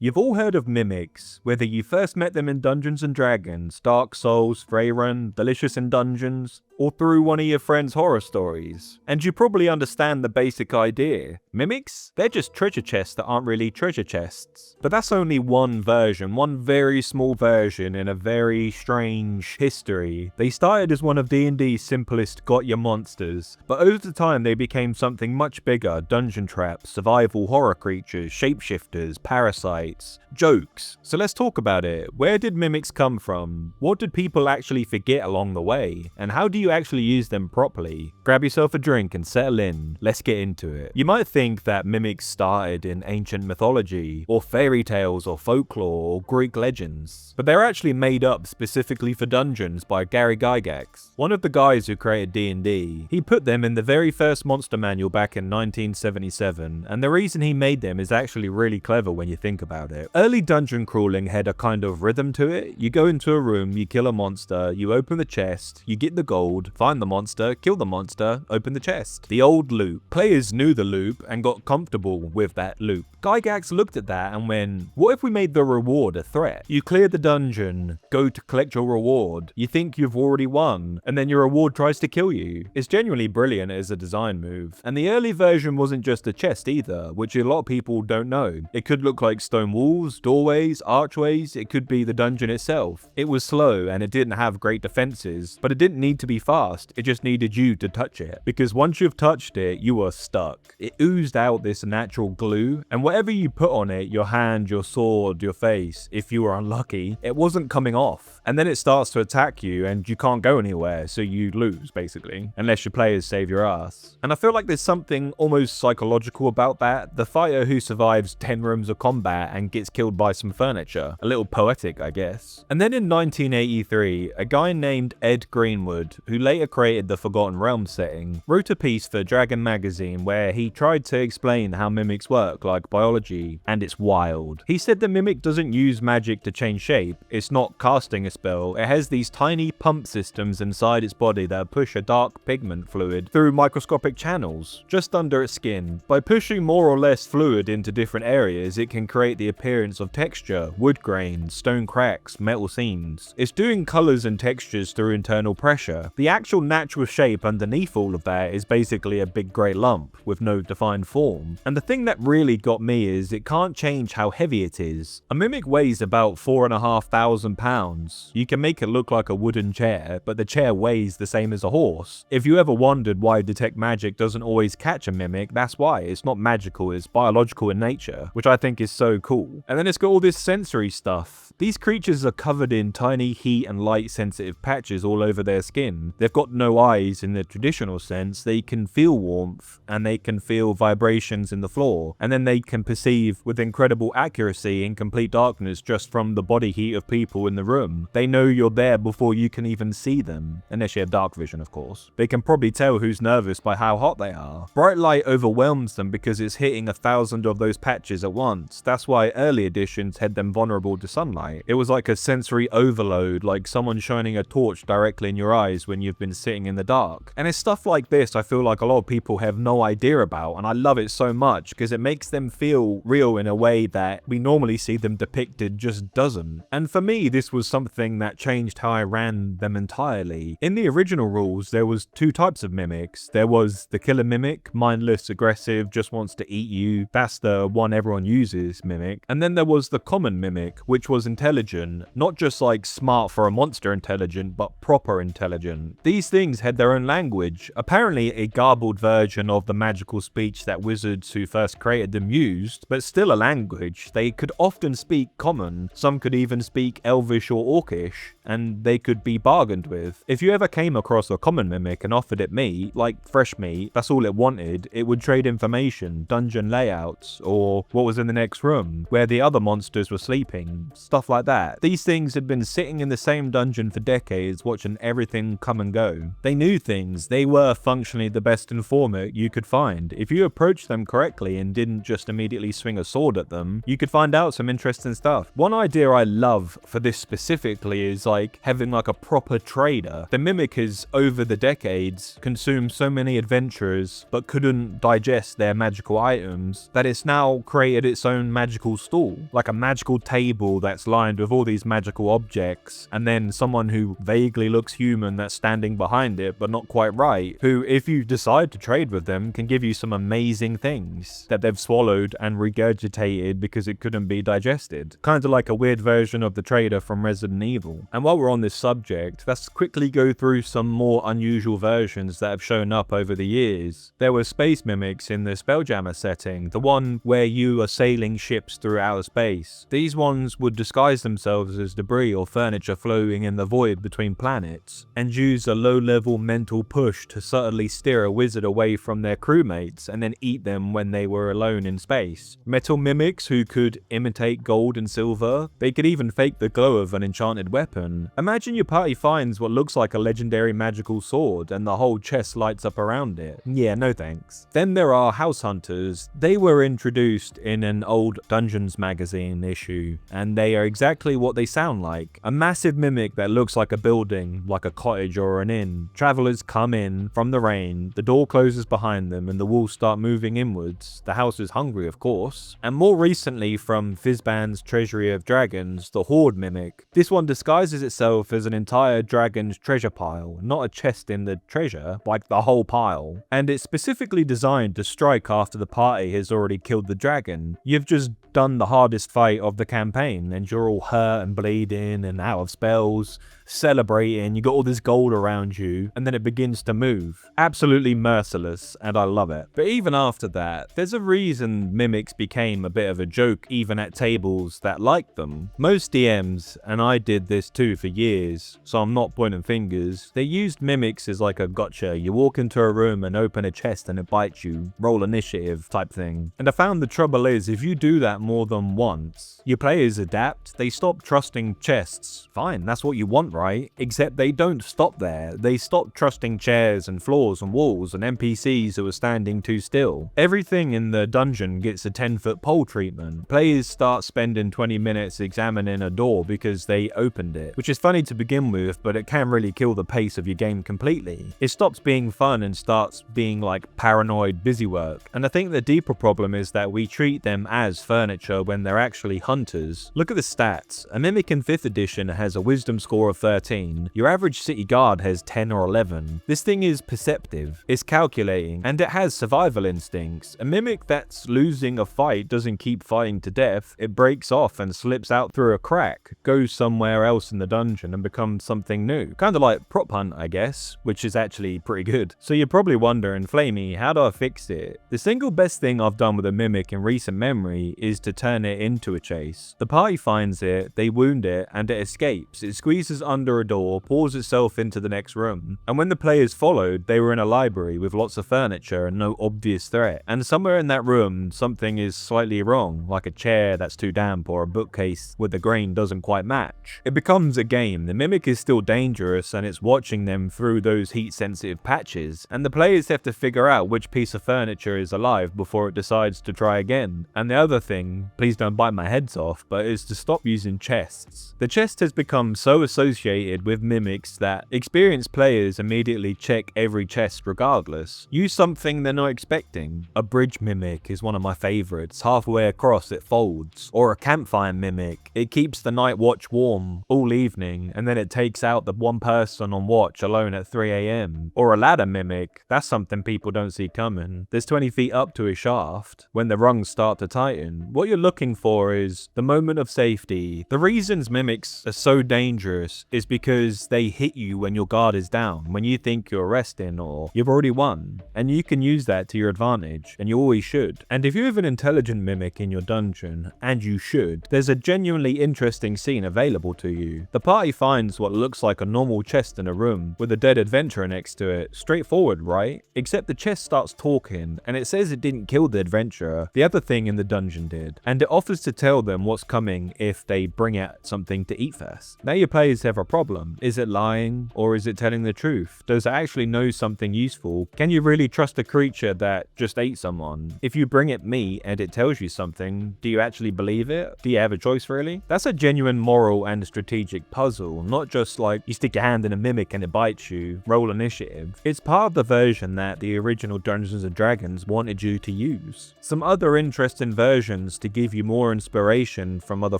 You've all heard of mimics, whether you first met them in Dungeons & Dragons, Dark Souls, Faerun, Delicious in Dungeons, or through one of your friends' horror stories. And you probably understand the basic idea. Mimics? They're just treasure chests that aren't really treasure chests. But that's only one version, one very small version in a very strange history. They started as one of D&D's simplest got your monsters, but over time they became something much bigger: dungeon traps, survival horror creatures, shapeshifters, parasites, jokes. So let's talk about it. Where did mimics come from? What did people actually forget along the way? And how do you actually use them properly? Grab yourself a drink and settle in. Let's get into it. You might think that mimics started in ancient mythology, or fairy tales, or folklore, or Greek legends, but they're actually made up specifically for dungeons by Gary Gygax, one of the guys who created D&D. He put them in the very first monster manual back in 1977, and the reason he made them is actually really clever when you think about it. Early dungeon crawling had a kind of rhythm to it. You go into a room, you kill a monster, you open the chest, you get the gold, find the monster, kill the monster, open the chest. The old loop. Players knew the loop and got comfortable with that loop. Gygax looked at that and went, what if we made the reward a threat? You clear the dungeon, go to collect your reward, you think you've already won, and then your reward tries to kill you. It's genuinely brilliant as a design move. And the early version wasn't just a chest either, which a lot of people don't know. It could look like stone walls, doorways, archways, it could be the dungeon itself. It was slow and it didn't have great defenses, but it didn't need to be fast, it just needed you to touch it. Because once you've touched it, you are stuck. It oozed out this natural glue, and whatever you put on it, your hand, your sword, your face, if you were unlucky, it wasn't coming off. And then it starts to attack you and you can't go anywhere, so you lose basically, unless your players save your ass. And I feel like there's something almost psychological about that. The fighter who survives 10 rooms of combat and gets killed by some furniture. A little poetic, I guess. And then in 1983, a guy named Ed Greenwood, who later created the Forgotten Realms setting, wrote a piece for Dragon magazine where he tried to explain how mimics work, like biology, and it's wild. He said the mimic doesn't use magic to change shape, it's not casting a spell, it has these tiny pump systems inside its body that push a dark pigment fluid through microscopic channels, just under its skin. By pushing more or less fluid into different areas, it can create the appearance of texture, wood grains, stone cracks, metal seams. It's doing colours and textures through internal pressure. The actual natural shape underneath all of that is basically a big grey lump with no defined form. And the thing that really got me is it can't change how heavy it is. A mimic weighs about 4,500 pounds. You can make it look like a wooden chair, but the chair weighs the same as a horse. If you ever wondered why detect magic doesn't always catch a mimic, that's why. It's not magical, it's biological in nature, which I think is so cool. And then it's got all this sensory stuff. These creatures are covered in tiny heat and light sensitive patches all over their skin. They've got no eyes in the traditional sense. They can feel warmth and they can feel vibrations in the floor, and then they can perceive with incredible accuracy in complete darkness just from the body heat of people in the room. They know you're there before you can even see them, unless you have dark vision of course. They can probably tell who's nervous by how hot they are. Bright light overwhelms them because it's hitting 1,000 of those patches at once. That's why early editions had them vulnerable to sunlight. It was like a sensory overload, like someone shining a torch directly in your eyes when you've been sitting in the dark. And it's stuff like this I feel like a lot of people have no idea about, and I love it so much because it makes them feel real in a way that we normally see them depicted just doesn't. And for me, this was something that changed how I ran them entirely. In the original rules, there was two types of mimics. There was the killer mimic, mindless, aggressive, just wants to eat you. That's the one everyone uses mimic. And then there was the common mimic, which was intelligent, not just like smart for a monster intelligent, but proper intelligent. These things had their own language, apparently a garbled version of the magical speech that wizards who first created them used, but still a language. They could often speak common, some could even speak elvish or orcish, and they could be bargained with. If you ever came across a common mimic and offered it meat, like fresh meat, that's all it wanted, it would trade information, dungeon layouts, or what was in the next room, where the other monsters were sleeping, stuff like that. These things had been sitting in the same dungeon for decades, watching everything come and go. They knew things. They were functionally the best informant you could find. If you approached them correctly and didn't just immediately swing a sword at them, you could find out some interesting stuff. One idea I love for this specifically is like having like a proper trader. The Mimic has over the decades consumed so many adventurers but couldn't digest their magical items that it's now created its own magical stall, like a magical table that's lined with all these magical objects, and then someone who vaguely looks human that's standing behind it but not quite right, who if you decide to trade with them can give you some amazing things that they've swallowed and regurgitated because it couldn't be digested. Kind of like a weird version of the trader from Resident Evil. And while we're on this subject, let's quickly go through some more unusual versions that have shown up over the years. There were space mimics in the Spelljammer setting, the one where you are sailing ships through outer space. These ones would disguise themselves as debris or furniture floating in the void between planets, and use a low-level mental push to subtly steer a wizard away from their crewmates and then eat them when they were alone in space. Metal mimics who could imitate gold and silver. They could even fake the glow of an enchanted weapon. Imagine your party finds what looks like a legendary magical sword and the whole chest lights up around it. Yeah, no thanks. Then there are house hunters. They were introduced in an old Dungeons magazine issue, and they are exactly what they sound like. A massive mimic that looks like a building, like a cottage or an inn. Travelers come in from the rain, the door closes behind them and the walls start moving inwards. The house is hungry, of course. And more recently from Fizban's Treasury of Dragons, the Horde mimic. This one disguises itself as an entire dragon's treasure pile, not a chest in the treasure, like the whole pile. And it's specifically designed to strike after the party has already killed the dragon. You've just done the hardest fight of the campaign and you're all hurt and bleeding and out of spells, celebrating, you got all this gold around you, and then it begins to move. Absolutely merciless, and I love it. But even after that, there's a reason mimics became a bit of a joke even at tables that liked them. Most DMs, and I did this too for years, so I'm not pointing fingers, they used mimics as like a gotcha. You walk into a room and open a chest and it bites you, roll initiative type thing. And I found the trouble is, if you do that more than once, your players adapt, they stop trusting chests. Fine, that's what you want, right? Except they don't stop there. They stop trusting chairs and floors and walls and NPCs who are standing too still. Everything in the dungeon gets a 10-foot pole treatment. Players start spending 20 minutes examining a door because they opened it, which is funny to begin with, but it can really kill the pace of your game completely. It stops being fun and starts being like paranoid busy work. And I think the deeper problem is that we treat them as furniture when they're actually hunters. Look at the stats. A mimic in 5th edition has a wisdom score of 13. Your average city guard has 10 or 11. This thing is perceptive, it's calculating, and it has survival instincts. A mimic that's losing a fight doesn't keep fighting to death, it breaks off and slips out through a crack, goes somewhere else in the dungeon and becomes something new. Kind of like prop hunt, I guess, which is actually pretty good. So you're probably wondering, Flamey, how do I fix it? The single best thing I've done with a mimic in recent memory is to turn it into a chase. The party finds it, they wound it, and it escapes. It squeezes under a door, pours itself into the next room. And when the players followed, they were in a library with lots of furniture and no obvious threat. And somewhere in that room, something is slightly wrong, like a chair that's too damp or a bookcase where the grain doesn't quite match. It becomes a game. The mimic is still dangerous and it's watching them through those heat-sensitive patches, and the players have to figure out which piece of furniture is alive before it decides to try again. And the other thing, please don't bite my heads off, but is to stop using chests. The chest has become so associated with mimics that experienced players immediately check every chest regardless. Use something they're not expecting. A bridge mimic is one of my favorites. Halfway across it folds. Or a campfire mimic. It keeps the night watch warm all evening and then it takes out the one person on watch alone at 3 AM. Or a ladder mimic. That's something people don't see coming. There's 20 feet up to a shaft. When the rungs start to tighten, what you're looking for is the moment of safety. The reasons mimics are so dangerous is because they hit you when your guard is down, when you think you're resting or you've already won. And you can use that to your advantage, and you always should. And if you have an intelligent mimic in your dungeon, and you should, there's a genuinely interesting scene available to you. The party finds what looks like a normal chest in a room with a dead adventurer next to it. Straightforward, right? Except the chest starts talking, and it says it didn't kill the adventurer. The other thing in the dungeon did. food, and it offers to tell them what's coming if they bring out something to eat first. Now your players have a problem. Is it lying, or is it telling the truth? Does it actually know something useful? Can you really trust a creature that just ate someone? If you bring it meat and it tells you something, do you actually believe it? Do you have a choice really? That's a genuine moral and strategic puzzle, not just like you stick your hand in a mimic and it bites you, roll initiative. It's part of the version that the original Dungeons & Dragons wanted you to use. Some other interesting versions to give you more inspiration from other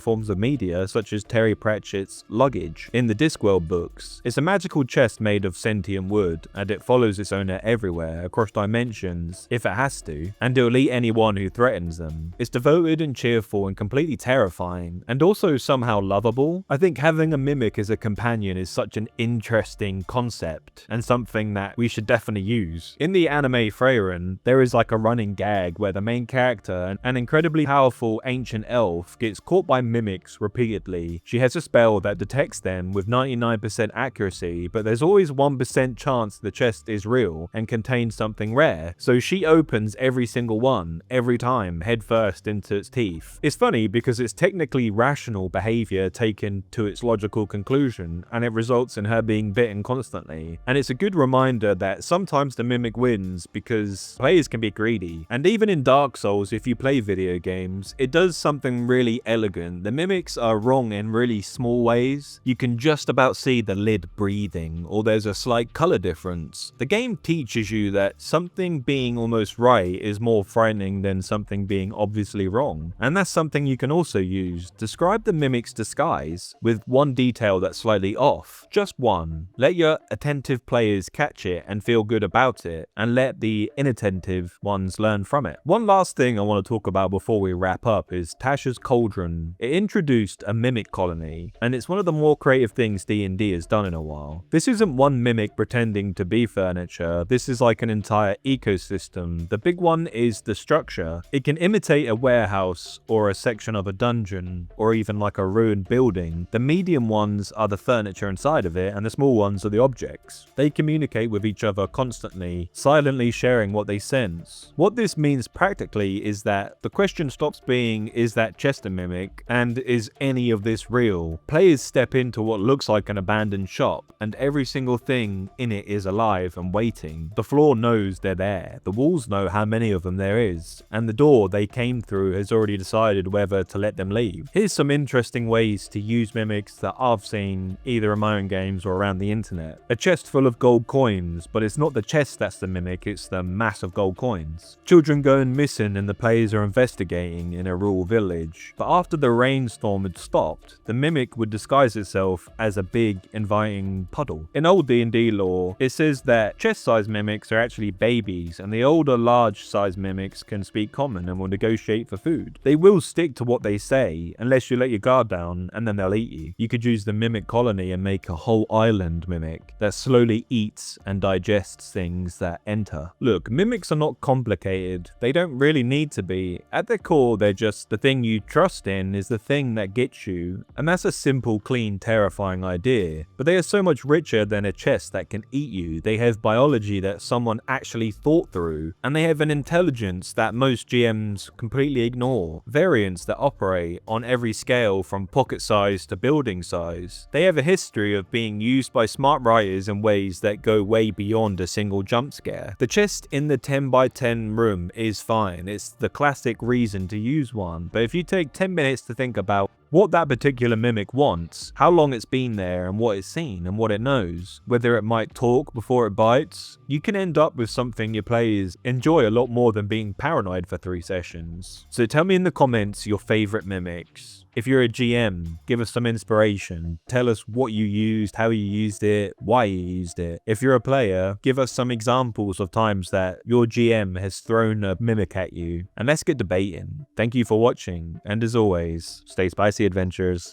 forms of media, such as Terry Pratchett's Luggage in the Discworld books. It's a magical chest made of sentient wood, and it follows its owner everywhere, across dimensions, if it has to, and it'll eat anyone who threatens them. It's devoted and cheerful and completely terrifying, and also somehow lovable. I think having a mimic as a companion is such an interesting concept, and something that we should definitely use. In the anime Freyren, there is like a running gag where the main character, an incredibly powerful ancient elf, gets caught by mimics repeatedly. She has a spell that detects them with 99% accuracy, but there's always 1% chance the chest is real and contains something rare, so she opens every single one, every time, headfirst into its teeth. It's funny because it's technically rational behavior taken to its logical conclusion, and it results in her being bitten constantly. And it's a good reminder that sometimes the mimic wins because players can be greedy. And even in Dark Souls, if you play video games, it does something really elegant. The mimics are wrong in really small ways. You can just about see the lid breathing, or there's a slight color difference. The game teaches you that something being almost right is more frightening than something being obviously wrong. And that's something you can also use. Describe the mimic's disguise with one detail that's slightly off. Just one. Let your attentive players catch it and feel good about it, and let the inattentive ones learn from it. One last thing I want to talk about before we wrap up is Tasha's Cauldron. It introduced a mimic colony, and it's one of the more creative things D&D has done in a while. This isn't one mimic pretending to be furniture, this is like an entire ecosystem. The big one is the structure. It can imitate a warehouse or a section of a dungeon, or even like a ruined building. The medium ones are the furniture inside of it, and the small ones are the objects. They communicate with each other constantly, silently sharing what they sense. What this means practically is that the question stops being, is that chest a mimic, and is any of this real? Players step into what looks like an abandoned shop, and every single thing in it is alive and waiting. The floor knows they're there, the walls know how many of them there is, and the door they came through has already decided whether to let them leave. Here's some interesting ways to use mimics that I've seen either in my own games or around the internet. A chest full of gold coins, but it's not the chest that's the mimic, it's the mass of gold coins. Children going missing and the players are investigating in a rural village, but after the rainstorm had stopped, the mimic would disguise itself as a big, inviting puddle. In old D&D lore, it says that chest-sized mimics are actually babies, and the older, large-sized mimics can speak common and will negotiate for food. They will stick to what they say, unless you let your guard down, and then they'll eat you. You could use the mimic colony and make a whole island mimic that slowly eats and digests things that enter. Look, mimics are not complicated. They don't really need to be. At their core, they're just the thing you trust in is the thing that gets you, and that's a simple, clean, terrifying idea. But they are so much richer than a chest that can eat you. They have biology that someone actually thought through, and they have an intelligence that most GMs completely ignore. Variants that operate on every scale from pocket size to building size. They have a history of being used by smart writers in ways that go way beyond a single jump scare. The chest in the 10x10 room is fine. It's the classic reason to use one, but if you take 10 minutes to think about what that particular mimic wants, how long it's been there and what it's seen and what it knows, whether it might talk before it bites, you can end up with something your players enjoy a lot more than being paranoid for 3 sessions. So tell me in the comments your favorite mimics. If you're a GM, give us some inspiration. Tell us what you used, how you used it, why you used it. If you're a player, give us some examples of times that your GM has thrown a mimic at you, and let's get debating. Thank you for watching, and as always, stay spicy adventures.